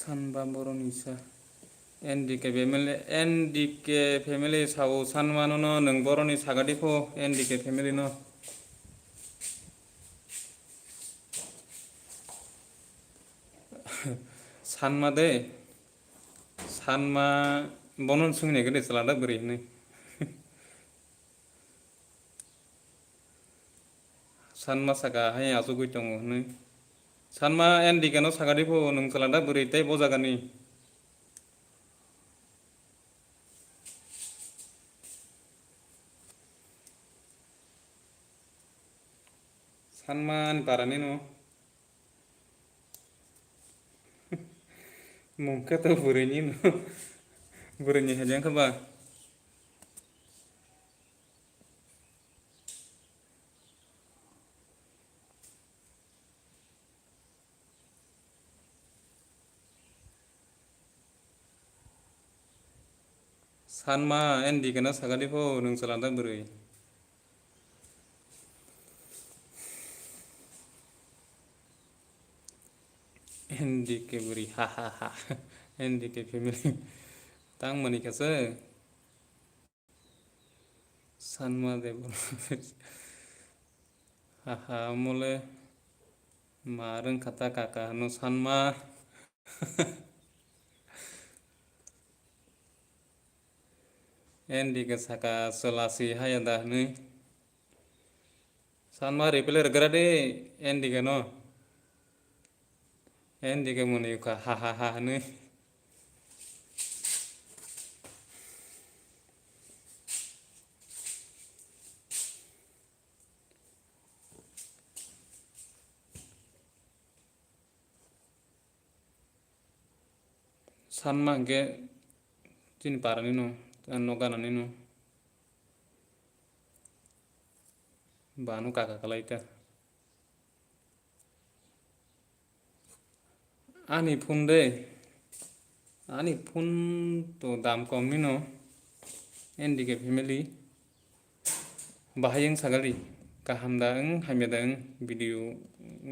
सानबा बर'नि सा एनडिके फेमिलि साव सानमानो नों बर'नि सागादिखौ एनडिके फेमिलि न सानमा दे सानमा बनन सोंनाय गोदो सालादा बोरैनो सानमा सागा हाय आजु गय दङ नो सानमा एनडिके न सागादिखौ नों सालादा बोरै ताय बजागानि सानमा बारानि न मुंखथ' बोरैनि न बोरैनि हेजें खोबा सानमा एनडिके ना सागादिखौ नों सालादा बोरै एनडिके बोरै हा हा हा एनडिके फेमिलि तां मानिखासो सानमा दे हाहा मले मा रोंखाता काका न सानमा एनडिके साका सलासि हाया दा नै सानमा रिपेलेर गरादे एनडिके न एनडिके मनिका हा हा हा नै सानमा के tin parani no noganani no banu kaka kalaita ani phun to dam kom ni no NDK family bahayang sagali kahamdang hamedang video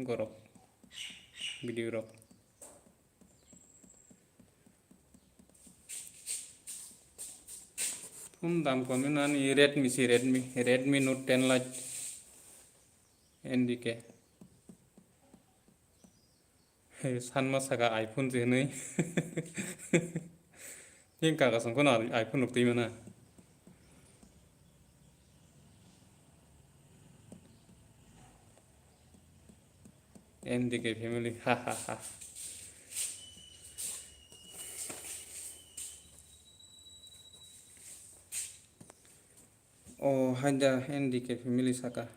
gorok video rok phun dam kom ni nani Redmi Note 10 Lite NDK 산마 사가 아이폰 제네 핑카가 성건 아이폰 녹대면은 NDK 패밀리 하하하 한자 NDK 패밀리 사가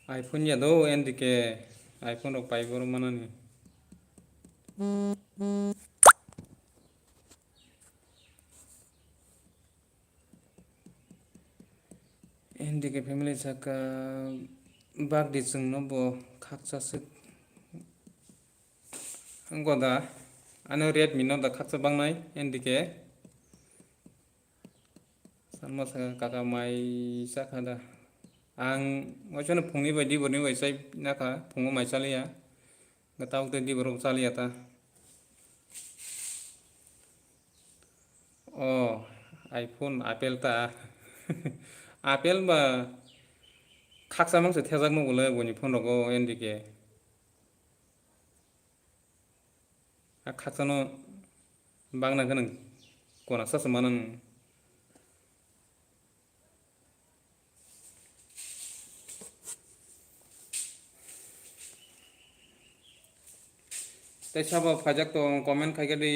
아이폰이야도 NDK 아이폰으로 바이버로 만하니 NDK 패밀리 사가 bagdi sungno bo khaksa sik anggoda ano Redmi no da khaksa bangnai NDK sanma saka kaka mai sakada ang waisana phungni baidi borni waisai naka phungo mai chaliya gatau te di borom chaliya ta iPhone Apple ta Apple ba khaksa mangse thejak no bole boni phone rogo NDK khaksa no bangna ganang kona sasa manan tei sabo phajak to comment khai gadi